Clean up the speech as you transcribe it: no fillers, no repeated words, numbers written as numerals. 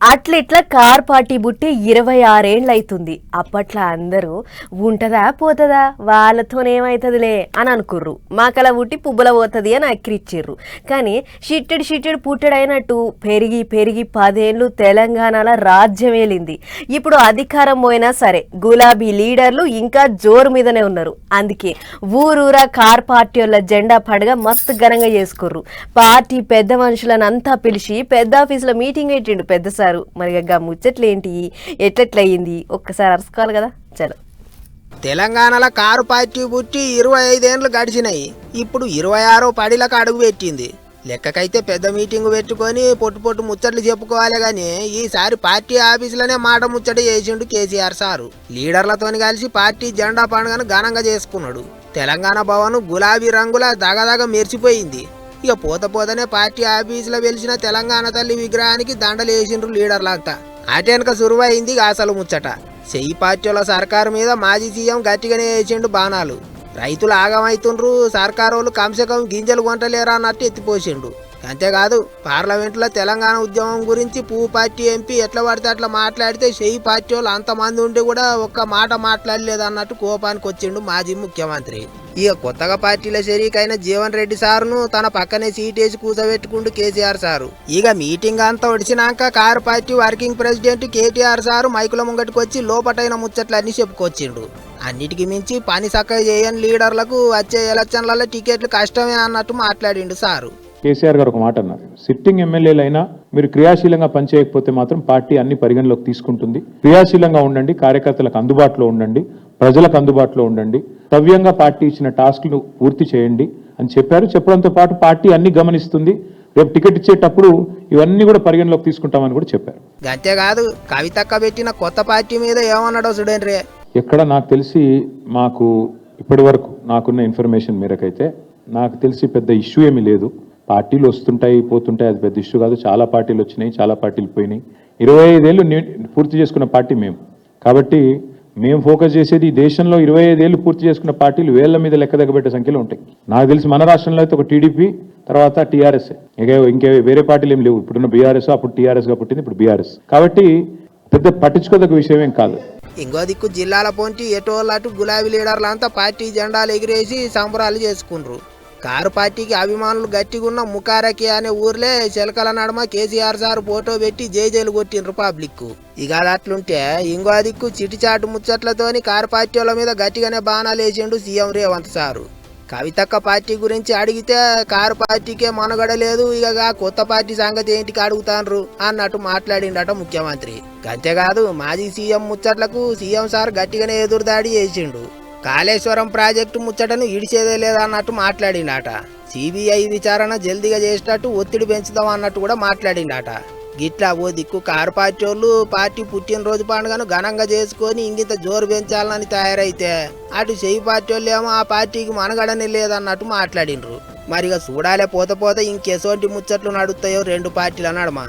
అట్లిట్లా car party బుట్టి 26 ఏండ్లు అవుతుంది. అప్పట్లో అందరూ ఉంటదా పోతుందా వాళ్ళతోనేమవుతుందిలే అని అనుకుర్రు. మాకలా బుట్టి పువ్వుల పోతుంది అని అక్కిరిచ్చిర్రు. కానీ షిట్టెడు పుట్టెడైనట్టు పెరిగి పెరిగి 10 ఏళ్ళు తెలంగాణలో రాజ్యం ఏలింది. ఇప్పుడు అధికారం పోయినా సరే గులాబీ లీడర్లు ఇంకా జోరు మీదనే ఉన్నారు. అందుకే ఊరూరా కార్ పార్టీ వాళ్ళ జెండా పండుగ మస్తు ఘనంగా చేసుకుర్రు. పార్టీ పెద్ద మనుషులను అంతా పిలిచి పెద్ద ఆఫీసులో మీటింగ్ పెట్టిండు పెద్ద సారు. మరి ముచ్చట్లేంటి ఎట్లయింది ఒక్కసారి అరుసుకోవాలి కదా. చలో, తెలంగాణలో కారు పార్టీ పుట్టి 25 ఏళ్ళు గడిచినాయి. ఇప్పుడు 26వ పడిలకు అడుగు పెట్టింది. లెక్కకైతే పెద్ద మీటింగ్ పెట్టుకొని పొట్టు ముచ్చట్లు చెప్పుకోవాలి గాని ఈసారి పార్టీ ఆఫీసులోనే మాట ముచ్చట చేసిండు కేసీఆర్ సారు. లీడర్లతోని కలిసి పార్టీ జెండా పండుగను ఘనంగా చేసుకున్నాడు. తెలంగాణ భవన్ గులాబీ రంగుల దగదగ మెరిసిపోయింది. ఇక పోతనే పార్టీ ఆఫీసులో వెలిసిన తెలంగాణ తల్లి విగ్రహానికి దండలేసిండ్రు లీడర్లంతా. అటెనక సురువైంది అసలు ముచ్చట. చెయ్యి పార్టీల సర్కారు మీద మాజీ సీఎం గట్టిగానే వేసిండు బాణాలు. రైతులు ఆగమైతుండ్రు, సర్కారోళ్ళు కంసకం గింజలు కొంటలేరా అన్నట్టు ఎత్తిపోసిండు. అంతేకాదు పార్లమెంట్లో తెలంగాణ ఉద్యమం గురించి పువ్వు పార్టీ ఎంపీ ఎట్లా పడితే అట్లా మాట్లాడితే చెయ్యి పార్టీ వాళ్ళు అంతమంది ఉండి కూడా ఒక్క మాట మాట్లాడలేదు అన్నట్టు కోపానికి వచ్చిండు మాజీ ముఖ్యమంత్రి. ఇక కొత్తగా పార్టీల షరీకైన జీవన్ రెడ్డి సారును తన పక్కనే సీటేసి కూర్చోబెట్టుకుంటూ కేసీఆర్ సారు. ఇక మీటింగ్ అంతా ఒడిచినాక car party working president KTR sir మైకుల ముంగటికి వచ్చి లోపటైన ముచ్చట్లన్నీ చెప్పుకొచ్చిండు. అన్నిటికీ మించి పని చక్కగా చేయని లీడర్లకు వచ్చే ఎలక్షన్లలో టికెట్లు కష్టమే అన్నట్టు మాట్లాడిండు సారు. కేసీఆర్ గారు ఒక మాట అన్నారు, సిట్టింగ్ ఎమ్మెల్యేలైనా మీరు క్రియాశీలంగా పనిచేయకపోతే మాత్రం పార్టీ అన్ని పరిగణలోకి తీసుకుంటుంది. క్రియాశీలంగా ఉండండి, కార్యకర్తలకు అందుబాటులో ఉండండి, ప్రజలకు అందుబాటులో ఉండండి, సవ్యంగా పార్టీ ఇచ్చిన టాస్క్లు పూర్తి చేయండి అని చెప్పారు. చెప్పడంతో పాటు పార్టీ అన్ని గమనిస్తుంది, రేపు టికెట్ ఇచ్చేటప్పుడు ఇవన్నీ కూడా పరిగణలోకి తీసుకుంటామని కూడా చెప్పారు. అంతేకాదు కవితక్క పెట్టిన కొత్త పార్టీ మీద ఏమన్నాడో చూడండి. ఎక్కడ నాకు తెలిసి మాకు ఇప్పటి వరకు నాకున్న ఇన్ఫర్మేషన్ మేరకైతే నాకు తెలిసి పెద్ద ఇష్యూ ఏమీ లేదు. పార్టీలు వస్తుంటాయి పోతుంటాయి, అది పెద్ద ఇష్యూ కాదు. చాలా పార్టీలు వచ్చినాయి, చాలా పార్టీలు పోయినాయి. 25 ఏళ్ళు పూర్తి చేసుకున్న పార్టీ మేము. కాబట్టి మేము ఫోకస్ చేసేది దేశంలో 25 ఏళ్ళు పూర్తి చేసుకున్న పార్టీలు వేళ్ల మీద లెక్క దగ్గబెట్టే సంఖ్యలో ఉంటాయి. నాకు తెలిసి మన రాష్ట్రంలో అయితే ఒక టీడీపీ, తర్వాత టీఆర్ఎస్, ఇంకే వేరే పార్టీలు ఏం లేవు. ఇప్పుడున్న బీఆర్ఎస్, అప్పుడు టీఆర్ఎస్గా పుట్టింది, ఇప్పుడు బీఆర్ఎస్. కాబట్టి పెద్ద పట్టించుకోదగ్గ విషయం ఏం కాదు. ఇంకో దిక్కు జిల్లాల పొంటి ఎటోళ్ళటు గులాబీ లీడర్లంతా పార్టీ జెండాలు ఎగిరేసి సంబరాలు చేసుకుండ్రు. కారు పార్టీకి అభిమానులు గట్టిగున్న ముకారకి అనే ఊర్లే చిలకల నడమ కేసీఆర్ సార్ ఫోటో పెట్టి జైలు కొట్టిండ్రు పబ్లిక్. ఇక అట్లుంటే ఇంకో దిక్కు చిటిచాటు ముచ్చట్లతోని కారు పార్టీ వాళ్ళ మీద గట్టిగానే బాణాలు వేసిండు సీఎం రేవంత్ సారు. కవితక్క పార్టీ గురించి అడిగితే కారు పార్టీకే మనగడ లేదు, ఇక కొత్త పార్టీ సంగతి ఏంటికి అడుగుతాన్రు అన్నట్టు మాట్లాడిండట ముఖ్యమంత్రి. అంతేకాదు మాజీ సీఎం ముచ్చట్లకు సీఎం సార్ గట్టిగానే ఎదురుదాడి చేసిండు. కాళేశ్వరం ప్రాజెక్టు ముచ్చటను ఇడిచేదే లేదన్నట్టు మాట్లాడిండట. సిబిఐ విచారణ జల్దిగా చేసేటట్టు ఒత్తిడి పెంచుదాం అన్నట్టు కూడా మాట్లాడిండట. గిట్లా ఓ దిక్కు కారు పార్టీ వాళ్ళు పార్టీ పుట్టినరోజు పండుగను ఘనంగా చేసుకొని ఇంకింత జోరు పెంచాలని తయారైతే అటు చెయ్యి పార్టీ వాళ్ళు ఏమో ఆ పార్టీకి మనగడనే లేదన్నట్టు మాట్లాడిండ్రు. మరిగా చూడాలే పోతే ఇంకెసోంటి ముచ్చట్లు నడుస్తాయో రెండు పార్టీల నడమ.